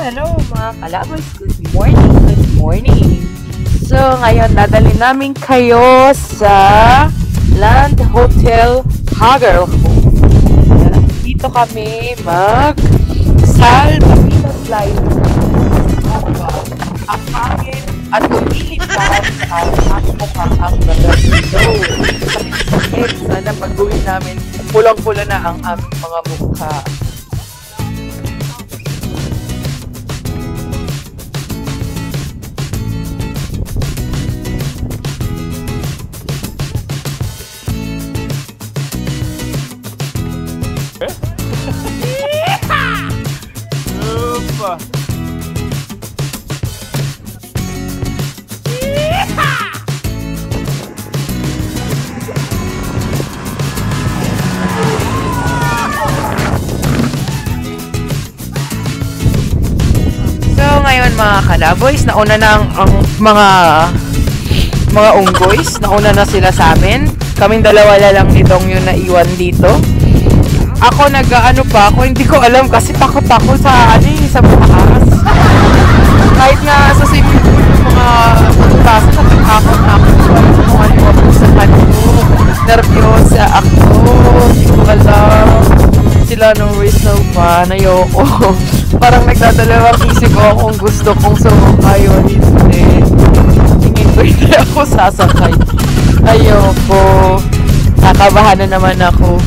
Hello mga kalaboys. Good morning. Good morning. So, ngayon dadalhin namin kayo sa Land Hotel Hagerhome. Dito kami mag-salbabida slide. Ang hangin at lumilipad sa mukhang ang bagas dito. Sana pag-uwi namin, pulang-pula na ang aming mga mukha. Opa! So ngayon mga kalaboys, nauna na ang mga unggoys, nauna na sila sa amin. Kaming dalawa lang nitong yung naiwan dito. Ako nag-ano pa ako, hindi ko alam kasi takot ako sa sa bukas. Kahit nga sa swimming pool yung mga klase, natatakot na ako. Kung ano yung abusahan ko, nervyosa ako, hindi ko alam. Sila nung race na pa, ayoko. Parang nagdadalawang isip ko kung gusto kong sumakay o hindi. Tingin ko hindi ako sasakay. Ayoko. Kakabahan na naman ako.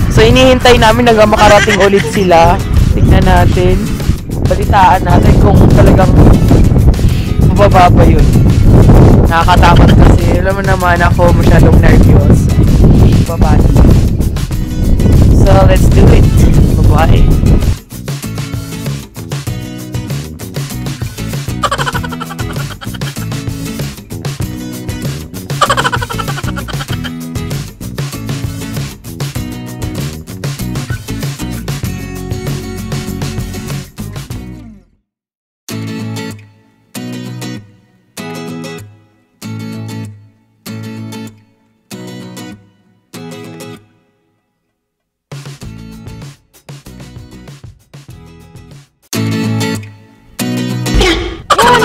So inihintay namin hanggang makarating ulit sila. Tignan natin. Balitaan natin kung talagang mababa ba yun. Nakakatakot kasi. Alam mo naman ako masyadong nervyos. Baba na. So let's do it. Bye-bye.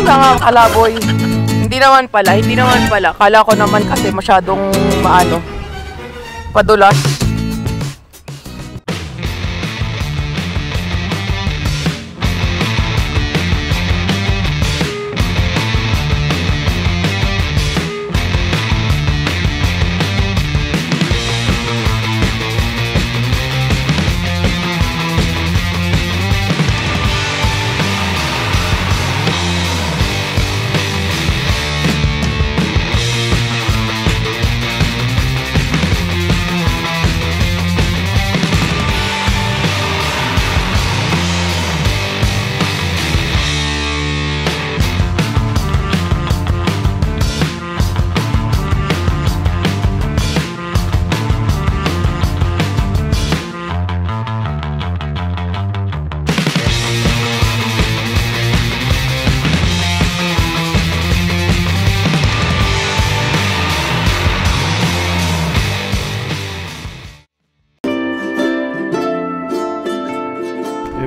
Mga kalaboy, hindi naman pala. Kala ko naman kasi masyadong padulas.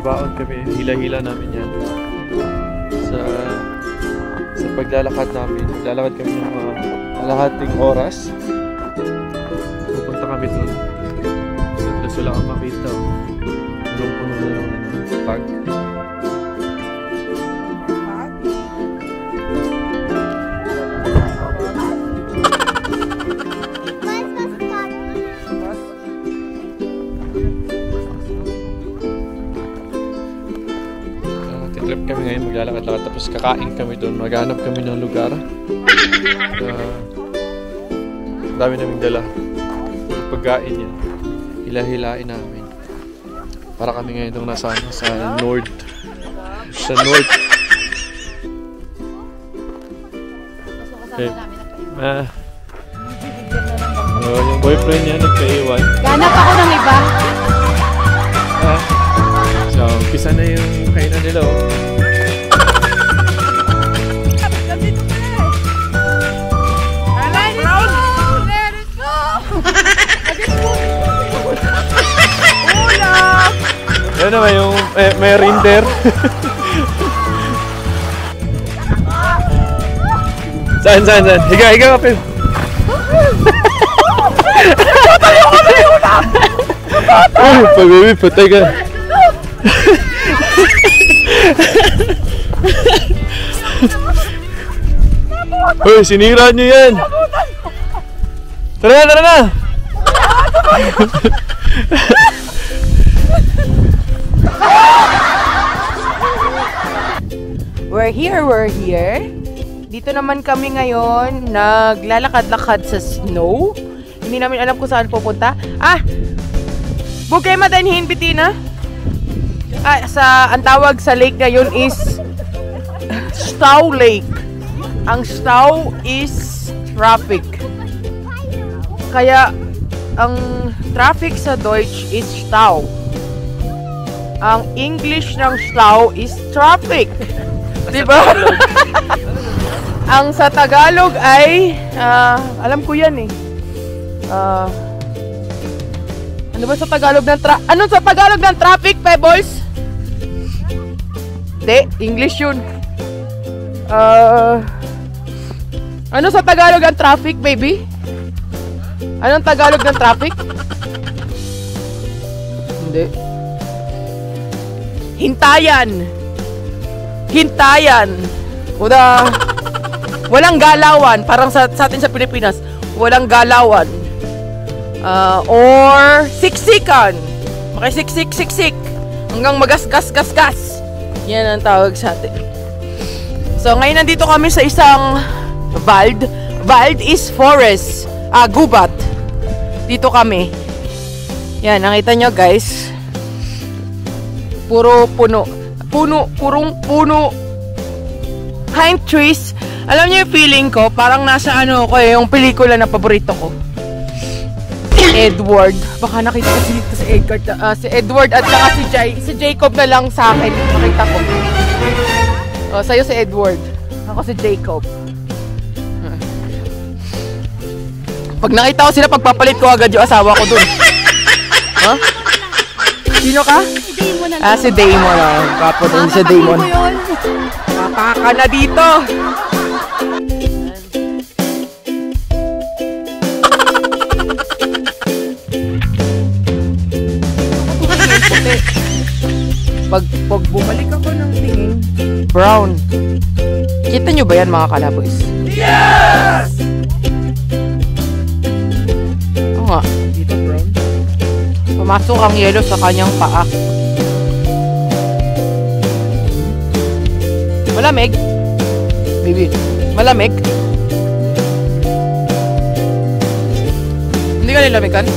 Baon kami, hila-hila namin yan sa paglalakad namin. Maglalakad kami ng mga kalahating oras. Pupunta kami doon. Doon sila ang makita. Punong-puno na lang pag. Trip kami ngayon, maglalakad-lakad tapos kakain kami doon, maghanap kami ng lugar. Dami naming dala pagkain yan, hila-hilain namin para kami ngayon itong nasa north. Okay. Yung boyfriend niya nagkaiwan. Ganap ako ng iba. So, umpisa na yung kainan nila. Yan naman yung may reindeer. Saan? Higa ka, Phil. Uy, baby, patay ka. Uy, sinira niyo yan. Tara na. We're here. Dito naman kami ngayon, naglalakad-lakad sa snow. Hindi namin alam kung saan pupunta. Bukay madanhin, Bitina. Ang tawag sa lake ngayon is Stow Lake. Ang Stow is traffic. Kaya, ang traffic sa Deutsch is Stau. Ang English ng Stau is traffic. Diba? Ang sa Tagalog ay, alam ko yan eh. Ano ba sa Tagalog ng Anong sa Tagalog ng traffic, Pebbles? Hindi, English yun. Ano sa Tagalog ng traffic, baby? Anong Tagalog ng traffic? Hindi. Hintayan. Walang galawan. Parang sa atin sa Pilipinas, walang galawan. Or siksikan. Makisiksik. Hanggang magasgas. Yan ang tawag sa atin. So, ngayon nandito kami sa isang Wald. Wald is forest. Gubat. Dito kami. Yan, nakita nyo guys. Purong puno. Pine trees. Alam niyo yung feeling ko, parang nasa yung pelikula na paborito ko. Edward. Baka nakita ko dito si Edward at saka si Jacob na lang sa akin. Nakita ko. Sa'yo si Edward. Ako si Jacob. Pag nakita ko sila, pagpapalit ko agad yung asawa ko dun. Huh? Sino ka? Si Damon. Kapo dun si Damon. Papaka na dito. Pag bumalik ako ng tingin, brown. Kita nyo ba yan mga kalaboys? Yes! Oo nga, dito brown. Pumasok ang yellow sa kanyang paa. Malamig? Baby, malamig? Hindi ka nilamigan?